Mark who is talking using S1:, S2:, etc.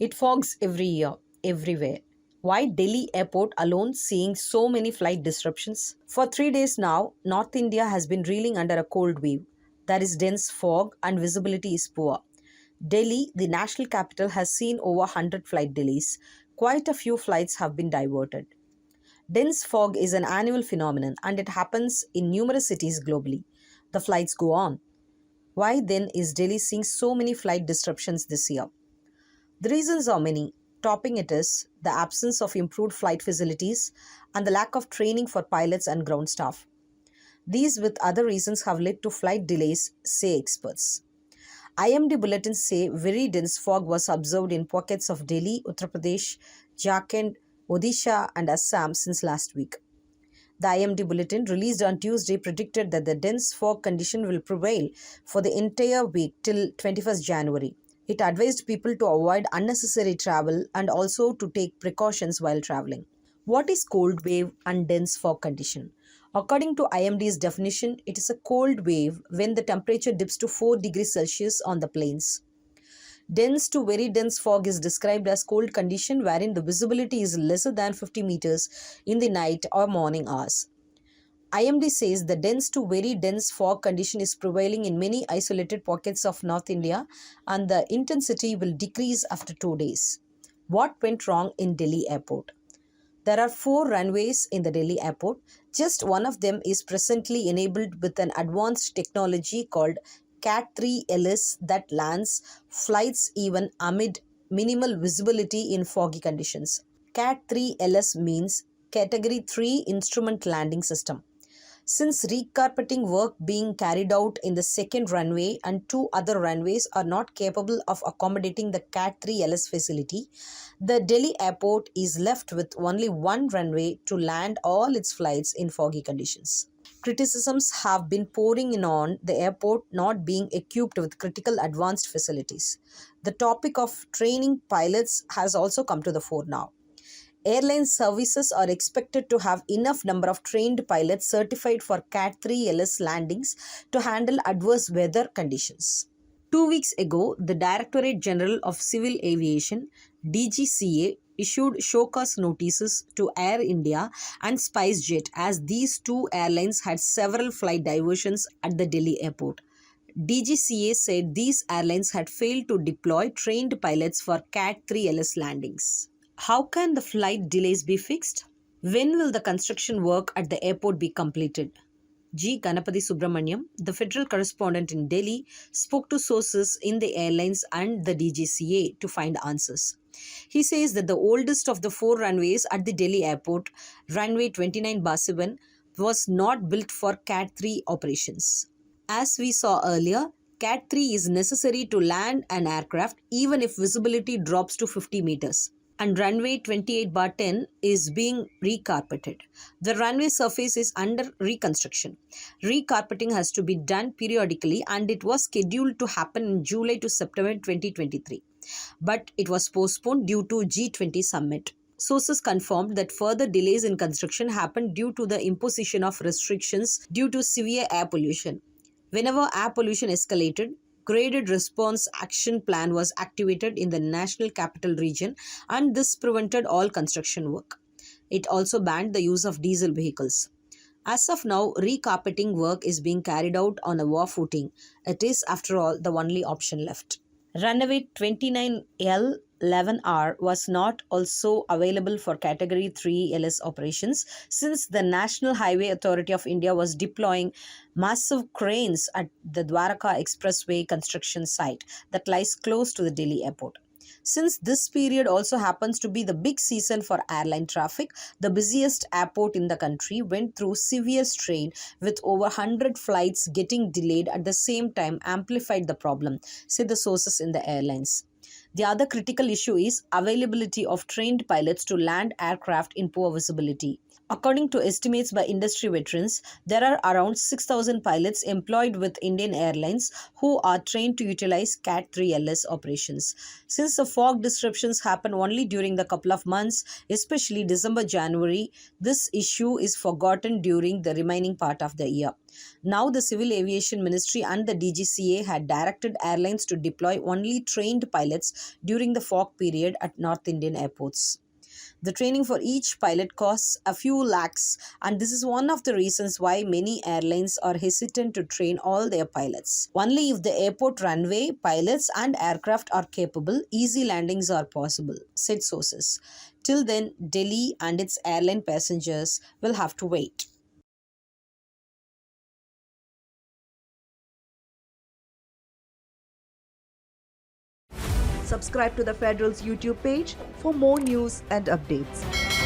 S1: It fogs every year, everywhere. Why Delhi airport alone seeing so many flight disruptions? For 3 days now, North India has been reeling under a cold wave. There is dense fog and visibility is poor. Delhi, the national capital, has seen over 100 flight delays. Quite a few flights have been diverted. Dense fog is an annual phenomenon and it happens in numerous cities globally. The flights go on. Why then is Delhi seeing so many flight disruptions this year? The reasons are many. Topping it is the absence of improved flight facilities and the lack of training for pilots and ground staff. These, with other reasons, have led to flight delays, say experts. IMD bulletins say very dense fog was observed in pockets of Delhi, Uttar Pradesh, Jharkhand, Odisha, and Assam since last week. The IMD bulletin released on Tuesday predicted that the dense fog condition will prevail for the entire week till 21st January. It advised people to avoid unnecessary travel and also to take precautions while traveling. What is cold wave and dense fog condition? According to IMD's definition, it is a cold wave when the temperature dips to 4 degrees Celsius on the plains. Dense to very dense fog is described as cold condition wherein the visibility is lesser than 50 meters in the night or morning hours. IMD says the dense to very dense fog condition is prevailing in many isolated pockets of North India and the intensity will decrease after 2 days. What went wrong in Delhi airport? There are 4 runways in the Delhi airport. Just one of them is presently enabled with an advanced technology called CAT-3 LS that lands flights even amid minimal visibility in foggy conditions. CAT-3 LS means Category 3 Instrument Landing System. Since recarpeting work being carried out in the second runway and 2 other runways are not capable of accommodating the CAT-3 LS facility, the Delhi airport is left with only one runway to land all its flights in foggy conditions. Criticisms have been pouring in on the airport not being equipped with critical advanced facilities. The topic of training pilots has also come to the fore now. Airline services are expected to have enough number of trained pilots certified for CAT-3 LS landings to handle adverse weather conditions. 2 weeks ago, the Directorate General of Civil Aviation, DGCA, issued show-cause notices to Air India and SpiceJet as these two airlines had several flight diversions at the Delhi airport. DGCA said these airlines had failed to deploy trained pilots for CAT-3 LS landings. How can the flight delays be fixed? When will the construction work at the airport be completed? G. Ganapathy Subramaniam, the federal correspondent in Delhi, spoke to sources in the airlines and the DGCA to find answers. He says that the oldest of the 4 runways at the Delhi airport, runway 29/7, was not built for CAT-3 operations. As we saw earlier, CAT-3 is necessary to land an aircraft even if visibility drops to 50 meters. And runway 28/10 is being recarpeted. The runway surface is under reconstruction. Recarpeting has to be done periodically and it was scheduled to happen in July to September 2023. But it was postponed due to G20 summit. Sources confirmed that further delays in construction happened due to the imposition of restrictions due to severe air pollution. Whenever air pollution escalated, graded response action plan was activated in the national capital region and this prevented all construction work. It also banned the use of diesel vehicles. As of now, recarpeting work is being carried out on a war footing. It is, after all, the only option left. Runway 29L11R was not also available for Category 3 LS operations since the National Highway Authority of India was deploying massive cranes at the Dwarka Expressway construction site that lies close to the Delhi airport. Since this period also happens to be the big season for airline traffic, the busiest airport in the country went through severe strain with over 100 flights getting delayed at the same time amplified the problem, said the sources in the airlines. The other critical issue is availability of trained pilots to land aircraft in poor visibility. According to estimates by industry veterans, there are around 6,000 pilots employed with Indian Airlines who are trained to utilize CAT-3 LS operations. Since the fog disruptions happen only during the couple of months, especially December-January, this issue is forgotten during the remaining part of the year. Now, the Civil Aviation Ministry and the DGCA had directed airlines to deploy only trained pilots during the fog period at North Indian airports. The training for each pilot costs a few lakhs, and this is one of the reasons why many airlines are hesitant to train all their pilots. Only if the airport runway, pilots, and aircraft are capable, easy landings are possible, said sources. Till then, Delhi and its airline passengers will have to wait.
S2: Subscribe to the Federal's YouTube page for more news and updates.